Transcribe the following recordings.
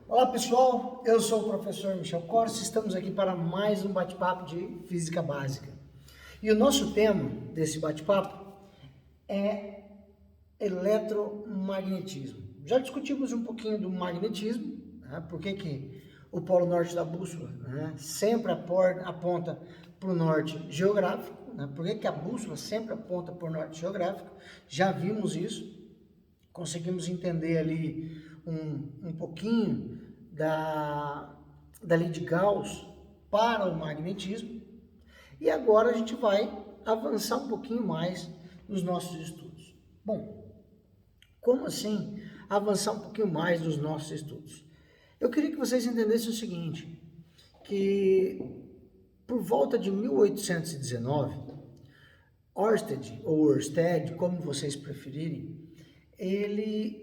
Olá pessoal, eu sou o professor Michel Corsi, estamos aqui para mais um bate-papo de Física Básica. E o nosso tema desse bate-papo é eletromagnetismo. Já discutimos um pouquinho do magnetismo, né? Por que o polo norte da bússola, né, sempre aponta para o norte geográfico, né? Por que a bússola sempre aponta para o norte geográfico? Já vimos isso. Conseguimos entender ali um pouquinho da lei de Gauss para o magnetismo. E agora a gente vai avançar um pouquinho mais nos nossos estudos. Bom, como assim avançar um pouquinho mais nos nossos estudos? Eu queria que vocês entendessem o seguinte, que por volta de 1819, Ørsted, ou Ørsted, como vocês preferirem, ele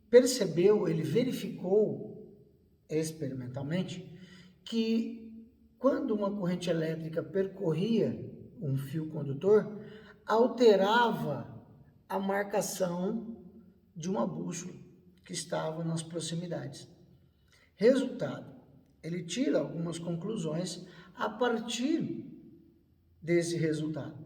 percebeu, ele verificou experimentalmente que quando uma corrente elétrica percorria um fio condutor, alterava a marcação de uma bússola que estava nas proximidades. Resultado, ele tira algumas conclusões a partir desse resultado.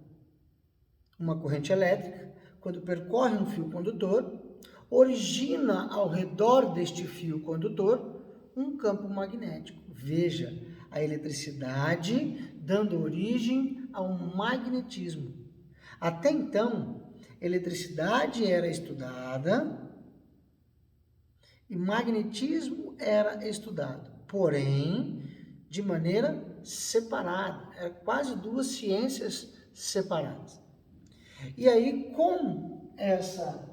Uma corrente elétrica, quando percorre um fio condutor, origina ao redor deste fio condutor um campo magnético. Veja, a eletricidade dando origem ao magnetismo. Até então, eletricidade era estudada e magnetismo era estudado, porém, de maneira separada. Eram quase duas ciências separadas. E aí, com essa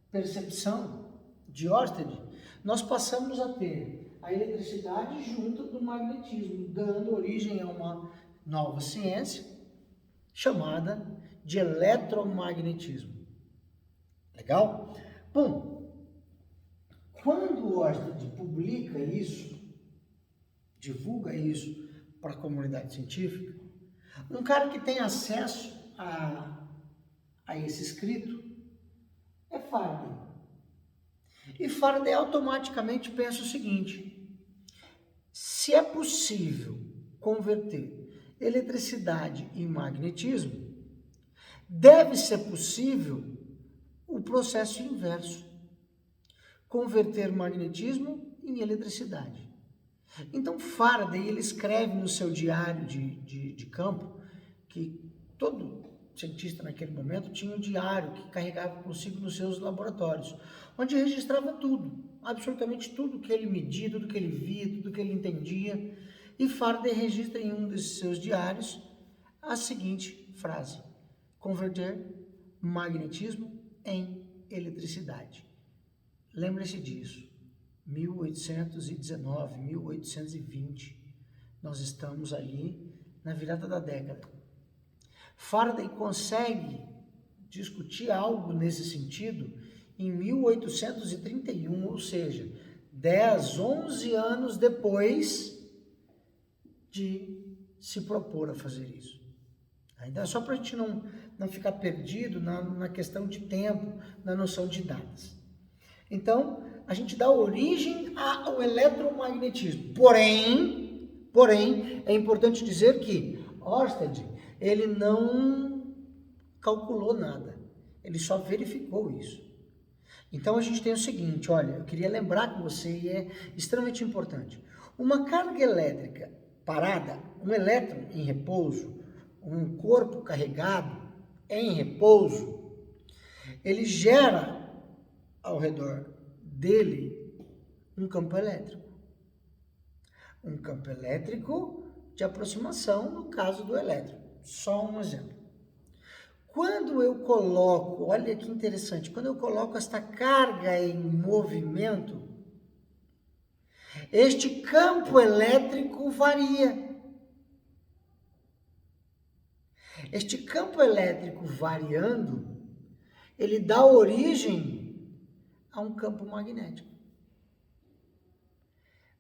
percepção de Ørsted, nós passamos a ter a eletricidade junto do magnetismo, dando origem a uma nova ciência chamada de eletromagnetismo. Legal? Bom, quando Ørsted publica isso, divulga isso para a comunidade científica, um cara que tem acesso a esse escrito é Faraday. E Faraday automaticamente pensa o seguinte: se é possível converter eletricidade em magnetismo, deve ser possível o processo inverso, converter magnetismo em eletricidade. Então Faraday, ele escreve no seu diário de campo, que todo cientista naquele momento tinha um diário que carregava consigo nos seus laboratórios, onde registrava tudo, absolutamente tudo que ele media, tudo que ele via, tudo que ele entendia. E Faraday registra em um desses seus diários a seguinte frase: converter magnetismo em eletricidade. Lembre-se disso, 1819, 1820, nós estamos ali na virada da década. Faraday consegue discutir algo nesse sentido em 1831, ou seja, 10, 11 anos depois de se propor a fazer isso. Ainda é só para a gente não ficar perdido na questão de tempo, na noção de datas. Então, a gente dá origem ao eletromagnetismo. Porém, é importante dizer que Ørsted, ele não calculou nada, ele só verificou isso. Então a gente tem o seguinte, olha, eu queria lembrar com você, e é extremamente importante, uma carga elétrica parada, um elétron em repouso, um corpo carregado em repouso, ele gera ao redor dele um campo elétrico. Um campo elétrico de aproximação, no caso do elétron. Só um exemplo. Quando eu coloco, olha que interessante, quando eu coloco esta carga em movimento, este campo elétrico varia. Este campo elétrico variando, ele dá origem a um campo magnético.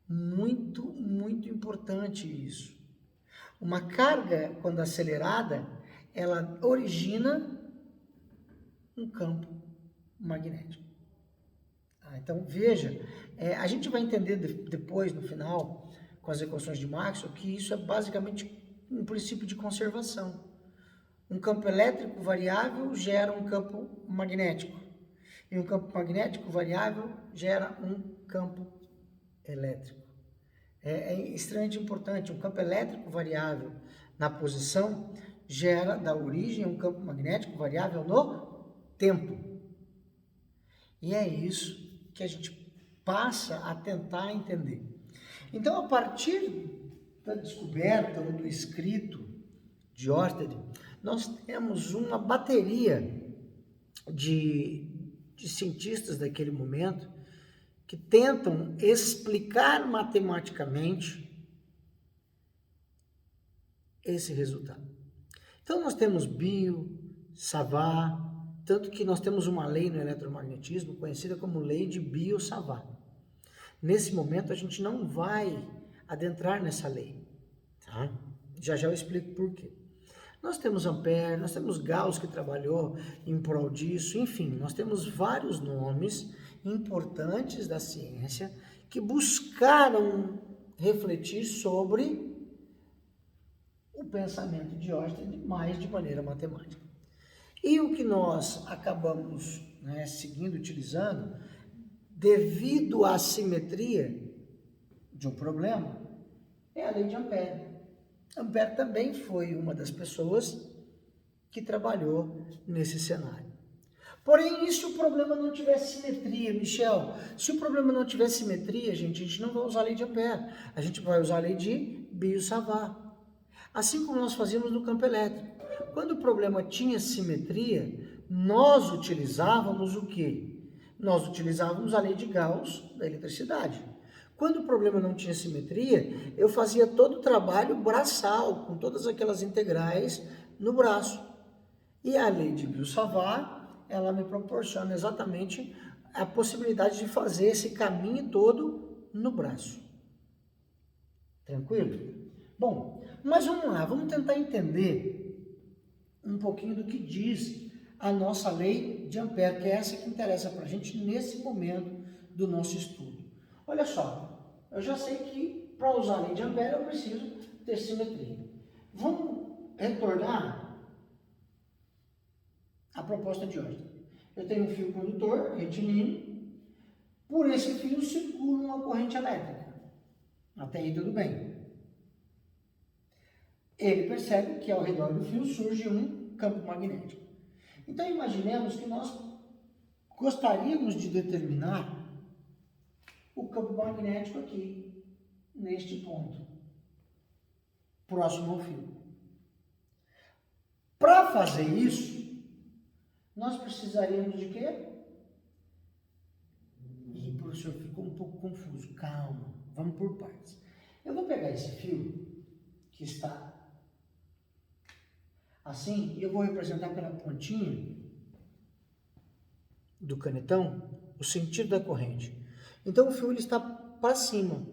Muito, muito importante isso. Uma carga, quando acelerada, ela origina um campo magnético. Então, veja, a gente vai entender depois, no final, com as equações de Maxwell, que isso é basicamente um princípio de conservação. Um campo elétrico variável gera um campo magnético. E um campo magnético variável gera um campo elétrico. É extremamente importante. Um campo elétrico variável na posição dá origem a um campo magnético variável no tempo. E é isso que a gente passa a tentar entender. Então, a partir da descoberta ou do escrito de Ørsted, nós temos uma bateria de cientistas daquele momento que tentam explicar matematicamente esse resultado. Então, nós temos Biot, Savart, tanto que nós temos uma lei no eletromagnetismo conhecida como lei de Biot-Savart. Nesse momento, a gente não vai adentrar nessa lei, tá? Já eu explico por quê. Nós temos Ampère, nós temos Gauss que trabalhou em prol disso, enfim, nós temos vários nomes importantes da ciência que buscaram refletir sobre o pensamento de Ørsted, mais de maneira matemática. E o que nós acabamos seguindo, utilizando, devido à simetria de um problema, é a lei de Ampère. Ampère também foi uma das pessoas que trabalhou nesse cenário. Porém, e se o problema não tiver simetria, Michel? Se o problema não tiver simetria, a gente não vai usar a lei de Ampère, a gente vai usar a lei de Biot-Savart. Assim como nós fazíamos no campo elétrico. Quando o problema tinha simetria, nós utilizávamos o quê? Nós utilizávamos a lei de Gauss da eletricidade. Quando o problema não tinha simetria, eu fazia todo o trabalho braçal, com todas aquelas integrais no braço. E a lei de Biot-Savart, ela me proporciona exatamente a possibilidade de fazer esse caminho todo no braço. Tranquilo? Bom, mas vamos lá, vamos tentar entender um pouquinho do que diz a nossa lei de Ampère, que é essa que interessa para a gente nesse momento do nosso estudo. Olha só, eu já sei que para usar a lei de Ampère eu preciso ter simetria. Vamos retornar à proposta de hoje. Eu tenho um fio condutor, retilíneo, por esse fio circula uma corrente elétrica. Até aí tudo bem. Ele percebe que ao redor do fio surge um campo magnético. Então imaginemos que nós gostaríamos de determinar o campo magnético aqui, neste ponto, próximo ao fio. Para fazer isso, nós precisaríamos de quê? E professor, ficou um pouco confuso. Calma, vamos por partes. Eu vou pegar esse fio que está assim, e eu vou representar pela pontinha do canetão o sentido da corrente. Então o fio ele está para cima,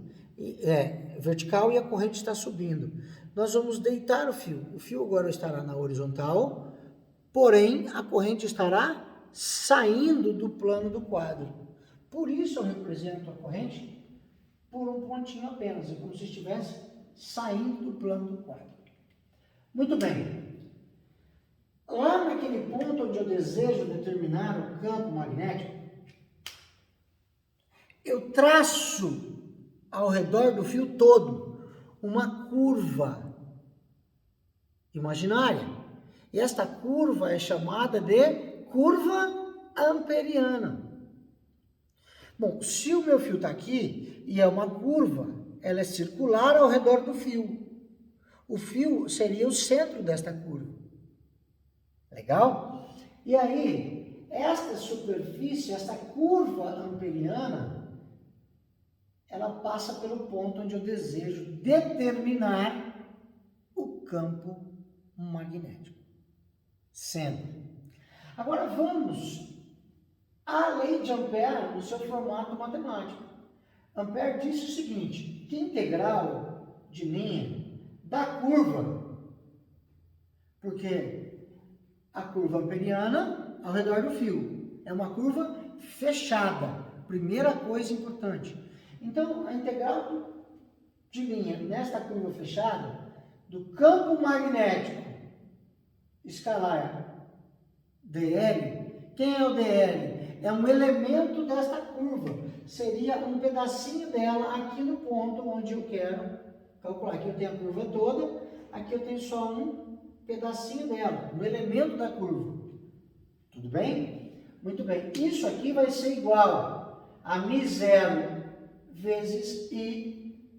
vertical, e a corrente está subindo. Nós vamos deitar o fio agora estará na horizontal, porém a corrente estará saindo do plano do quadro. Por isso eu represento a corrente por um pontinho apenas, é como se estivesse saindo do plano do quadro. Muito bem. Lá naquele ponto onde eu desejo determinar o campo magnético, eu traço ao redor do fio todo uma curva imaginária. E esta curva é chamada de curva amperiana. Bom, se o meu fio está aqui e é uma curva, ela é circular ao redor do fio. O fio seria o centro desta curva. Legal? E aí, esta superfície, esta curva amperiana, ela passa pelo ponto onde eu desejo determinar o campo magnético. Sempre. Agora vamos à lei de Ampère no seu formato matemático. Ampère disse o seguinte, que integral de linha da curva, porque a curva amperiana ao redor do fio é uma curva fechada, Primeira coisa importante. Então, a integral de linha nesta curva fechada do campo magnético escalar dl, quem é o dl? É um elemento desta curva, seria um pedacinho dela aqui no ponto onde eu quero calcular. Aqui eu tenho a curva toda, aqui eu tenho só um pedacinho dela, um elemento da curva. Tudo bem? Muito bem. Isso aqui vai ser igual a μ0 vezes I.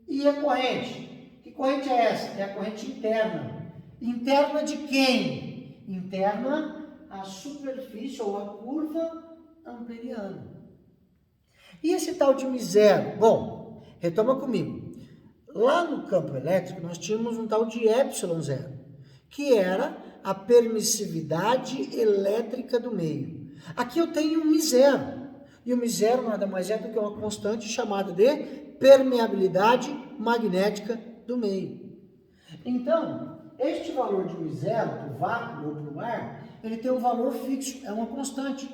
E a corrente? Que corrente é essa? É a corrente interna. Interna de quem? Interna a superfície ou a curva amperiana. E esse tal de μ0? Bom, retoma comigo. Lá no campo elétrico nós tínhamos um tal de ε0, que era a permissividade elétrica do meio. Aqui eu tenho um μ0. E o μ0 nada mais é do que uma constante chamada de permeabilidade magnética do meio. Então, este valor de μ0 para o vácuo ou para o ar, ele tem um valor fixo, é uma constante.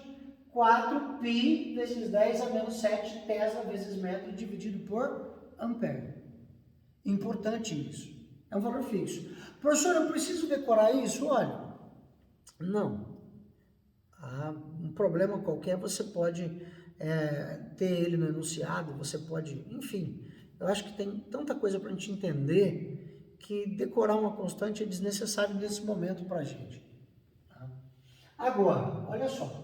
4π vezes 10 a menos 7 Tesla vezes metro dividido por ampere. Importante isso. É um valor fixo. Professor, eu preciso decorar isso? Olha, não. Um problema qualquer você pode ter ele no enunciado, você pode, enfim. Eu acho que tem tanta coisa para a gente entender que decorar uma constante é desnecessário nesse momento para a gente. Tá? Agora, olha só.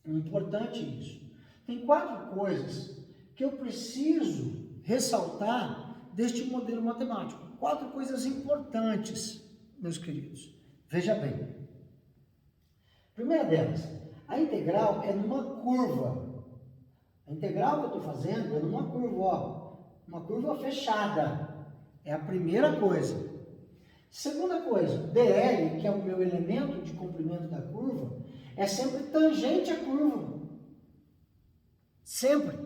Importante isso. Tem 4 coisas que eu preciso ressaltar deste modelo matemático. 4 coisas importantes, meus queridos. Veja bem. Primeira delas, a integral é numa curva. A integral que eu estou fazendo é numa curva, ó. Uma curva fechada. É a primeira coisa. Segunda coisa, dl, que é o meu elemento de comprimento da curva, é sempre tangente à curva. Sempre.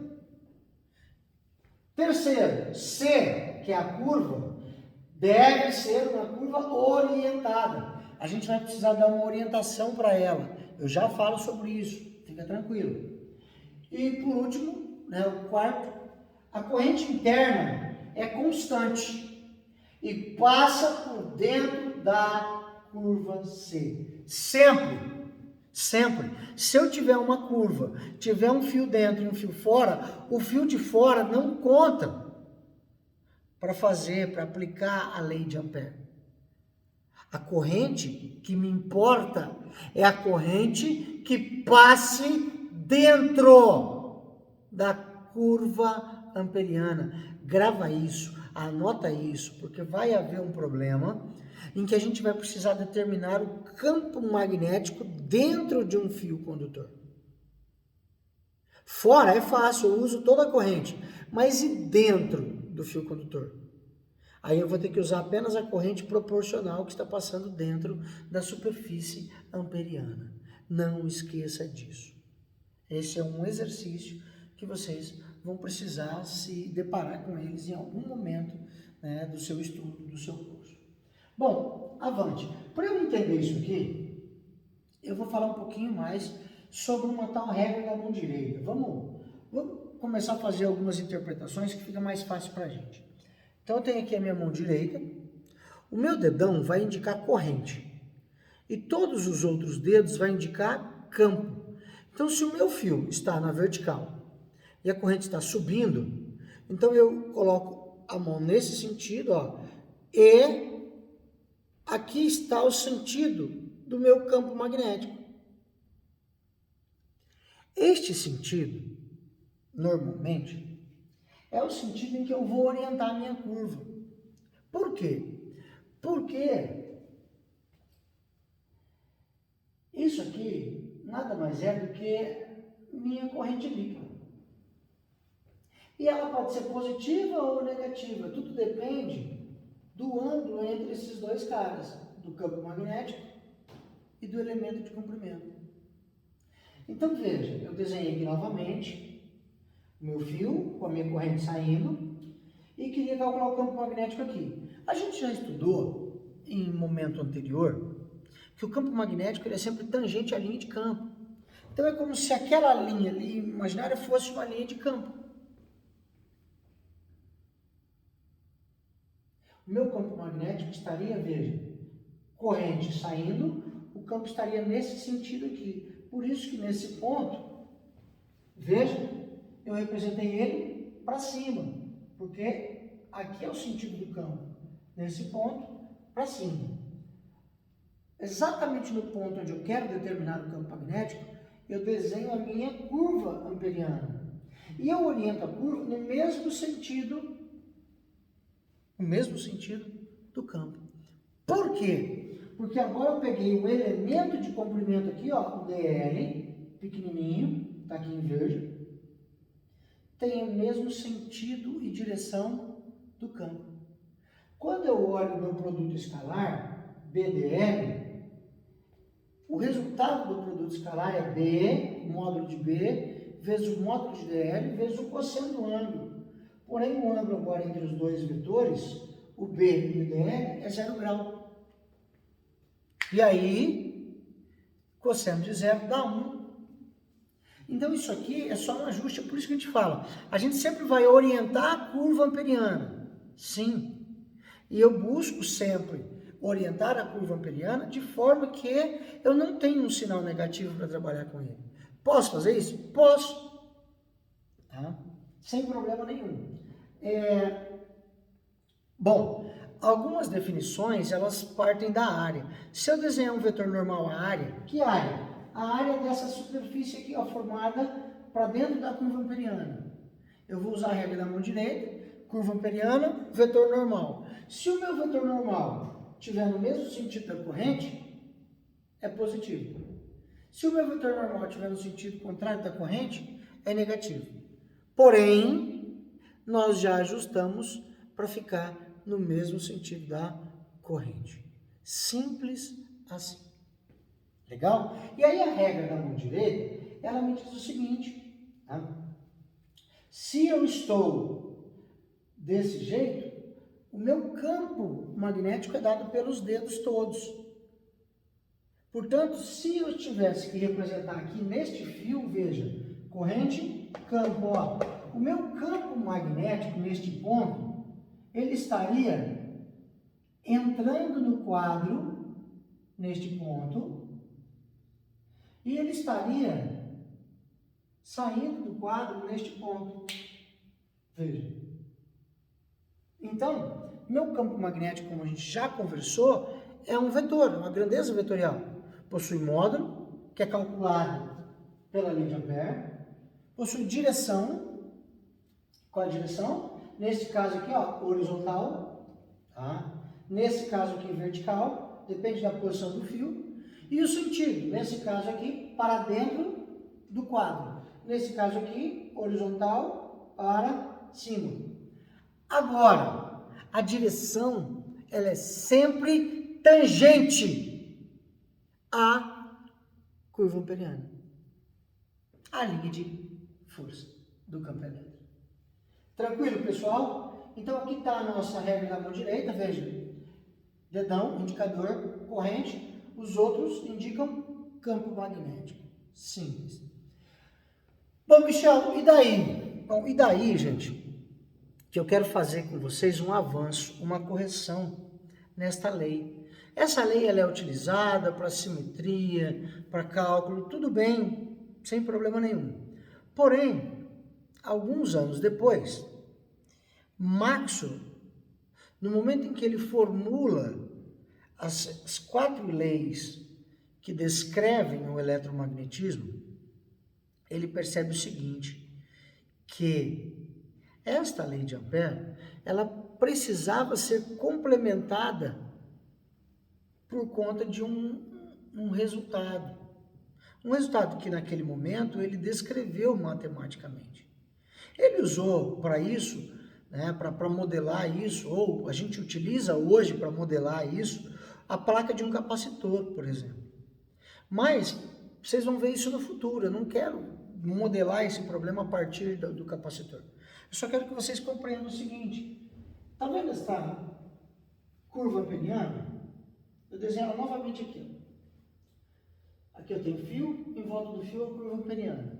Terceiro, C, que é a curva, deve ser uma curva orientada. A gente vai precisar dar uma orientação para ela. Eu já falo sobre isso, fica tranquilo. E por último, o quarto, a corrente interna é constante e passa por dentro da curva C. Sempre. Sempre. Se eu tiver uma curva, tiver um fio dentro e um fio fora, o fio de fora não conta para aplicar a lei de Ampère. A corrente que me importa é a corrente que passe dentro da curva amperiana. Grava isso, anota isso, porque vai haver um problema em que a gente vai precisar determinar o campo magnético dentro de um fio condutor. Fora é fácil, eu uso toda a corrente, mas e dentro do fio condutor? Aí eu vou ter que usar apenas a corrente proporcional que está passando dentro da superfície amperiana. Não esqueça disso. Esse é um exercício que vocês vão precisar se deparar com eles em algum momento do seu estudo, do seu curso. Bom, avante. Para eu entender isso aqui, eu vou falar um pouquinho mais sobre uma tal regra da mão direita. Vamos começar a fazer algumas interpretações que fica mais fácil para a gente. Então, eu tenho aqui a minha mão direita, o meu dedão vai indicar corrente, e todos os outros dedos vai indicar campo. Então, se o meu fio está na vertical e a corrente está subindo, então eu coloco a mão nesse sentido, ó, e aqui está o sentido do meu campo magnético. Este sentido, normalmente, é o sentido em que eu vou orientar a minha curva. Por quê? Porque isso aqui nada mais é do que minha corrente líquida. E ela pode ser positiva ou negativa, tudo depende do ângulo entre esses dois caras, do campo magnético e do elemento de comprimento. Então veja, eu desenhei aqui novamente meu fio com a minha corrente saindo e queria calcular o campo magnético aqui. A gente já estudou em momento anterior que o campo magnético ele é sempre tangente à linha de campo. Então é como se aquela linha ali imaginária fosse uma linha de campo. O meu campo magnético estaria, veja, corrente saindo, o campo estaria nesse sentido aqui. Por isso que nesse ponto, veja, eu representei ele para cima, porque aqui é o sentido do campo, nesse ponto, para cima. Exatamente no ponto onde eu quero determinar o campo magnético, eu desenho a minha curva amperiana. E eu oriento a curva no mesmo sentido do campo. Por quê? Porque agora eu peguei o elemento de comprimento aqui, ó, o DL, pequenininho, está aqui em verde, tem o mesmo sentido e direção do campo. Quando eu olho o meu produto escalar, BDL, o resultado do produto escalar é B, módulo de B, vezes o módulo de DL, vezes o cosseno do ângulo. Porém, o ângulo agora entre os dois vetores, o B e o DL, é 0 grau. E aí, cosseno de 0 dá 1. Então, isso aqui é só um ajuste, é por isso que a gente fala. A gente sempre vai orientar a curva amperiana, sim. E eu busco sempre orientar a curva amperiana de forma que eu não tenha um sinal negativo para trabalhar com ele. Posso fazer isso? Posso. Tá? Sem problema nenhum. Bom, algumas definições, elas partem da área. Se eu desenhar um vetor normal à área, que área? A área dessa superfície aqui, ó, formada para dentro da curva amperiana. Eu vou usar a regra da mão direita, curva amperiana, vetor normal. Se o meu vetor normal estiver no mesmo sentido da corrente, é positivo. Se o meu vetor normal estiver no sentido contrário da corrente, é negativo. Porém, nós já ajustamos para ficar no mesmo sentido da corrente. Simples assim. Legal? E aí a regra da mão direita, ela me diz o seguinte, tá? Se eu estou desse jeito, o meu campo magnético é dado pelos dedos todos. Portanto, se eu tivesse que representar aqui neste fio, veja, corrente, campo, ó. O meu campo magnético neste ponto, ele estaria entrando no quadro, neste ponto, e ele estaria saindo do quadro neste ponto. Veja. Então, meu campo magnético, como a gente já conversou, é um vetor, uma grandeza vetorial. Possui módulo, que é calculado pela lei de Ampère. Possui direção. Qual é a direção? Nesse caso aqui, ó, horizontal. Tá? Nesse caso aqui, vertical. Depende da posição do fio. E o sentido, nesse caso aqui, para dentro do quadro. Nesse caso aqui, horizontal para cima. Agora, a direção, ela é sempre tangente à curva amperiana. A linha de força do campo elétrico. Tranquilo, pessoal? Então, aqui está a nossa regra da mão direita, veja. Dedão, indicador, corrente. Os outros indicam campo magnético. Simples. Bom, Michel, e daí? Bom, e daí, gente, que eu quero fazer com vocês um avanço, uma correção nesta lei. Essa lei ela é utilizada para simetria, para cálculo, tudo bem, sem problema nenhum. Porém, alguns anos depois, Maxwell, no momento em que ele formula as 4 leis que descrevem o eletromagnetismo, ele percebe o seguinte, que esta lei de Ampère, ela precisava ser complementada por conta de um resultado. Um resultado que naquele momento ele descreveu matematicamente. Ele usou para isso, né, para modelar isso, ou a gente utiliza hoje para modelar isso, a placa de um capacitor, por exemplo. Mas vocês vão ver isso no futuro, eu não quero modelar esse problema a partir do capacitor. Eu só quero que vocês compreendam o seguinte, tá vendo essa curva amperiana? Eu desenho ela novamente aqui. Aqui eu tenho fio, em volta do fio a curva amperiana.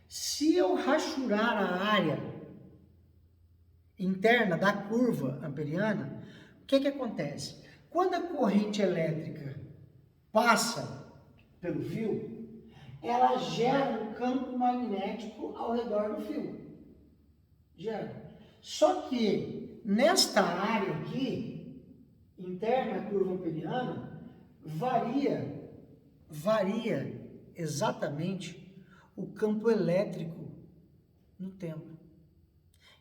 Se eu rachurar a área interna da curva amperiana, o que acontece? Quando a corrente elétrica passa pelo fio, ela gera um campo magnético ao redor do fio. Gera. Só que nesta área aqui, interna à curva amperiana, varia exatamente o campo elétrico no tempo.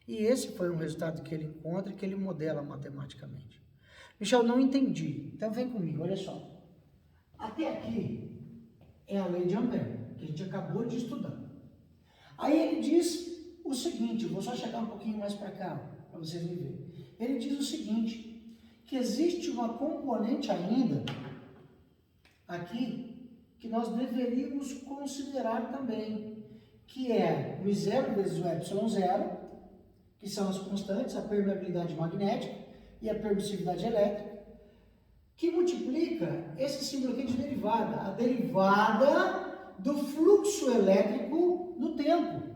E esse foi um resultado que ele encontra e que ele modela matematicamente. Michel, não entendi. Então vem comigo, olha só. Até aqui é a lei de Ampère, que a gente acabou de estudar. Aí ele diz o seguinte, vou só chegar um pouquinho mais para cá, para vocês me verem. Ele diz o seguinte, que existe uma componente ainda aqui que nós deveríamos considerar também, que é o zero vezes o ε0, que são as constantes, a permeabilidade magnética e a permissividade elétrica, que multiplica esse símbolo aqui de derivada, a derivada do fluxo elétrico no tempo.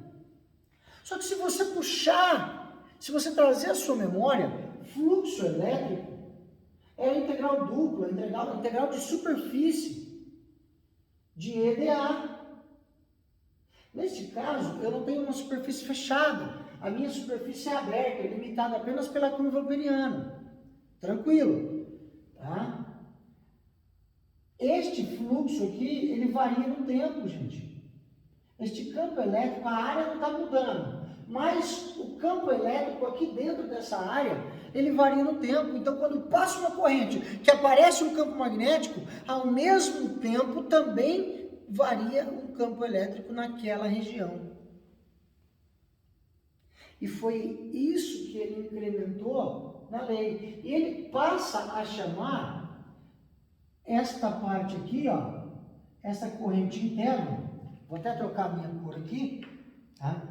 Só que se você puxar, se você trazer a sua memória, fluxo elétrico é a integral dupla, a integral de superfície de E dA. Neste caso, eu não tenho uma superfície fechada, a minha superfície é aberta, é limitada apenas pela curva amperiana. Tranquilo, tá? Este fluxo aqui, ele varia no tempo, gente. Este campo elétrico, a área não está mudando, mas o campo elétrico aqui dentro dessa área, ele varia no tempo. Então, quando passa uma corrente que aparece um campo magnético, ao mesmo tempo também varia um campo elétrico naquela região. E foi isso que ele incrementou na lei. E ele passa a chamar esta parte aqui, ó, essa corrente interna, vou até trocar a minha cor aqui, tá?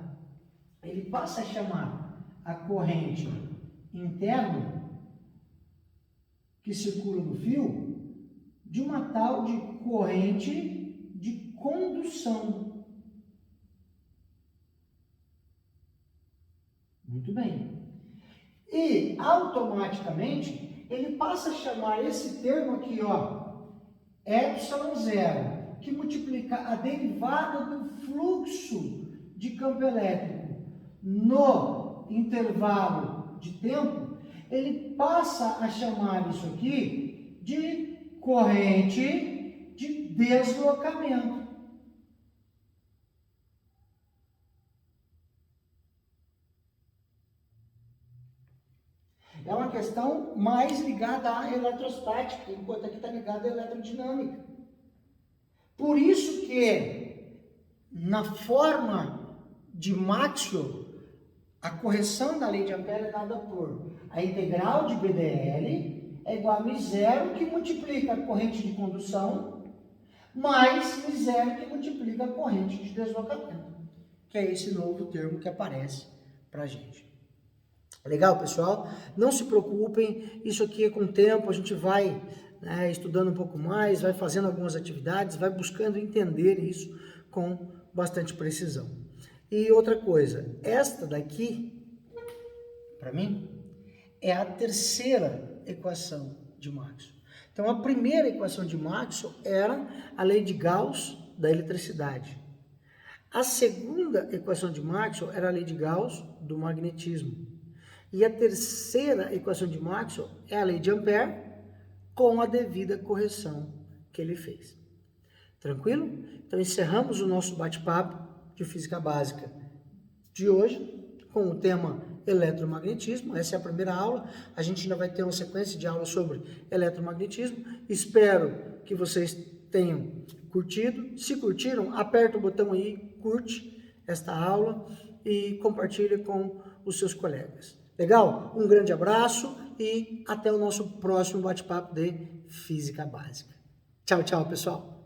Ele passa a chamar a corrente interna que circula no fio de uma tal de corrente de condução. Muito bem. E automaticamente ele passa a chamar esse termo aqui, ó, ε0, que multiplica a derivada do fluxo de campo elétrico no intervalo de tempo, ele passa a chamar isso aqui de corrente de deslocamento. É uma questão mais ligada à eletrostática, enquanto aqui está ligada à eletrodinâmica. Por isso que, na forma de Maxwell, a correção da lei de Ampère é dada por a integral de BDL é igual a μ0, que multiplica a corrente de condução, mais μ0, que multiplica a corrente de deslocamento, que é esse novo termo que aparece para a gente. Legal, pessoal? Não se preocupem, isso aqui é com o tempo, a gente vai estudando um pouco mais, vai fazendo algumas atividades, vai buscando entender isso com bastante precisão. E outra coisa, esta daqui, para mim, é a terceira equação de Maxwell. Então, a primeira equação de Maxwell era a lei de Gauss da eletricidade. A segunda equação de Maxwell era a lei de Gauss do magnetismo. E a terceira equação de Maxwell é a lei de Ampère com a devida correção que ele fez. Tranquilo? Então encerramos o nosso bate-papo de física básica de hoje com o tema eletromagnetismo. Essa é a primeira aula. A gente ainda vai ter uma sequência de aulas sobre eletromagnetismo. Espero que vocês tenham curtido. Se curtiram, aperta o botão aí, curte esta aula e compartilha com os seus colegas. Legal? Um grande abraço e até o nosso próximo bate-papo de Física Básica. Tchau, tchau, pessoal!